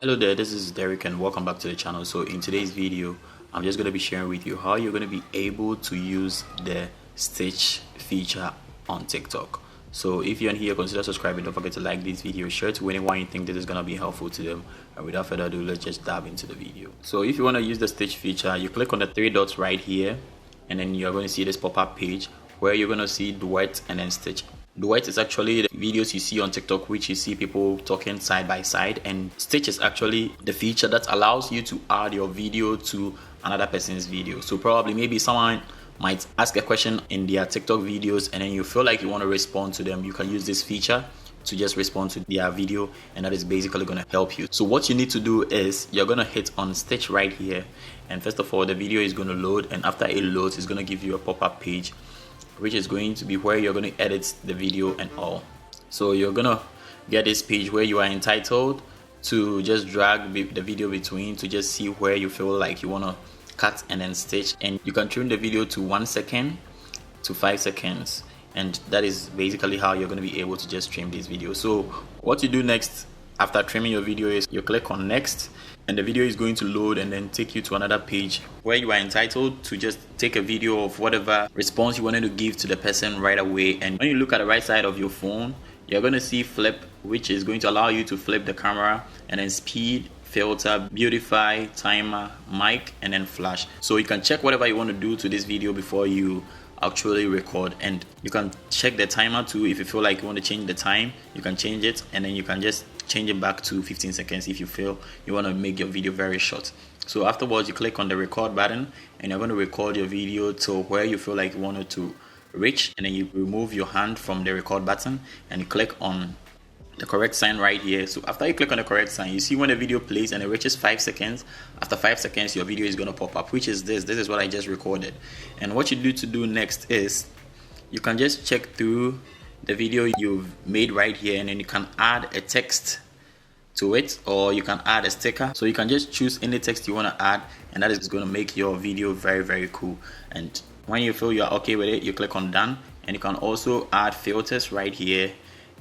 Hello there, this is Derek and welcome back to the channel. So in today's video, I'm just going to be sharing with you how you're going to be able to use the Stitch feature on TikTok. So if you're new here, consider subscribing. Don't forget to like this video, share to anyone you think this is going to be helpful to them. And without further ado, let's just dive into the video. So if you want to use the Stitch feature, you click on the three dots right here, and then you're going to see this pop-up page where you're going to see Duet and then Stitch. Duet is actually the videos you see on TikTok, which you see people talking side by side, and Stitch is actually the feature that allows you to add your video to another person's video. So probably maybe someone might ask a question in their TikTok videos and then you feel like you want to respond to them. You can use this feature to just respond to their video, and that is basically going to help you. So what you need to do is you're going to hit on Stitch right here, and first of all the video is going to load, and after it loads it's going to give you a pop-up page which is going to be where you're going to edit the video and all. So you're gonna get this page where you are entitled to just drag the video between to just see where you feel like you want to cut and then stitch, and you can trim the video to 1 second to 5 seconds, and that is basically how you're going to be able to just trim this video. So what you do next after trimming your video is you click on next, and the video is going to load and then take you to another page where you are entitled to just take a video of whatever response you wanted to give to the person right away. And when you look at the right side of your phone, you're going to see flip, which is going to allow you to flip the camera, and then speed, filter, beautify, timer, mic, and then flash. So you can check whatever you want to do to this video before you actually record, and you can check the timer too. If you feel like you want to change the time, you can change it, and then you can just change it back to 15 seconds if you feel you want to make your video very short. So afterwards you click on the record button, and you're going to record your video to where you feel like you want it to reach, and then you remove your hand from the record button and you click on the correct sign right here. So after you click on the correct sign, you see when the video plays and it reaches 5 seconds, after 5 seconds your video is going to pop up, which is this is what I just recorded. And what you need to do next is you can just check through the video you've made right here, and then you can add a text to it, or you can add a sticker. So you can just choose any text you want to add, and that is going to make your video very cool. And when you feel you are okay with it, you click on done, and you can also add filters right here,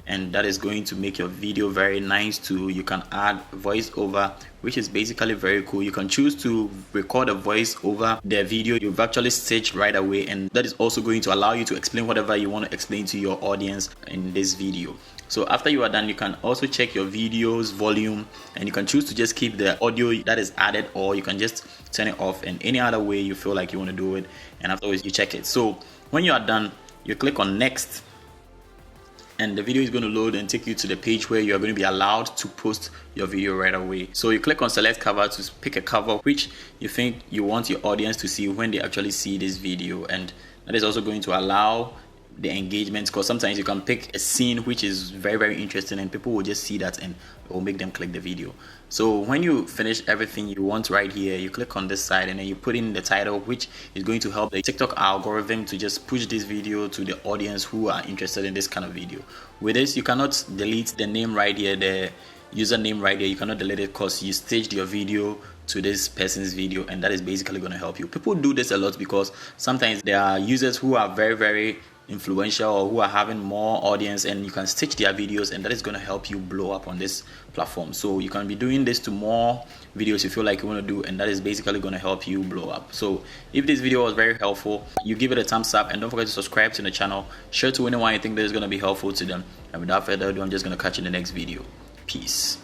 and that is going to make your video very nice too. You can add voiceover, which is basically very cool. You can choose to record a voice over the video you've actually stitched right away, and that is also going to allow you to explain whatever you want to explain to your audience in this video. So after you are done, you can also check your video's volume, and you can choose to just keep the audio that is added, or you can just turn it off in any other way you feel like you want to do it, and afterwards you check it. So when you are done, you click on next, and the video is going to load and take you to the page where you are going to be allowed to post your video right away. So you click on select cover to pick a cover which you think you want your audience to see when they actually see this video, and that is also going to allow the engagement, because sometimes you can pick a scene which is very interesting and people will just see that and it will make them click the video. So when you finish everything you want right here, you click on this side and then you put in the title, which is going to help the TikTok algorithm to just push this video to the audience who are interested in this kind of video. With this, you cannot delete the name right here, the username right here. You cannot delete it because you staged your video to this person's video, and that is basically going to help you. People do this a lot because sometimes there are users who are very influential or who are having more audience, and you can stitch their videos, and that is going to help you blow up on this platform. So you can be doing this to more videos you feel like you want to do, and that is basically going to help you blow up. So if this video was very helpful, you give it a thumbs up, and don't forget to subscribe to the channel. Share to anyone you think that is going to be helpful to them. And without further ado, I'm just going to catch you in the next video. Peace.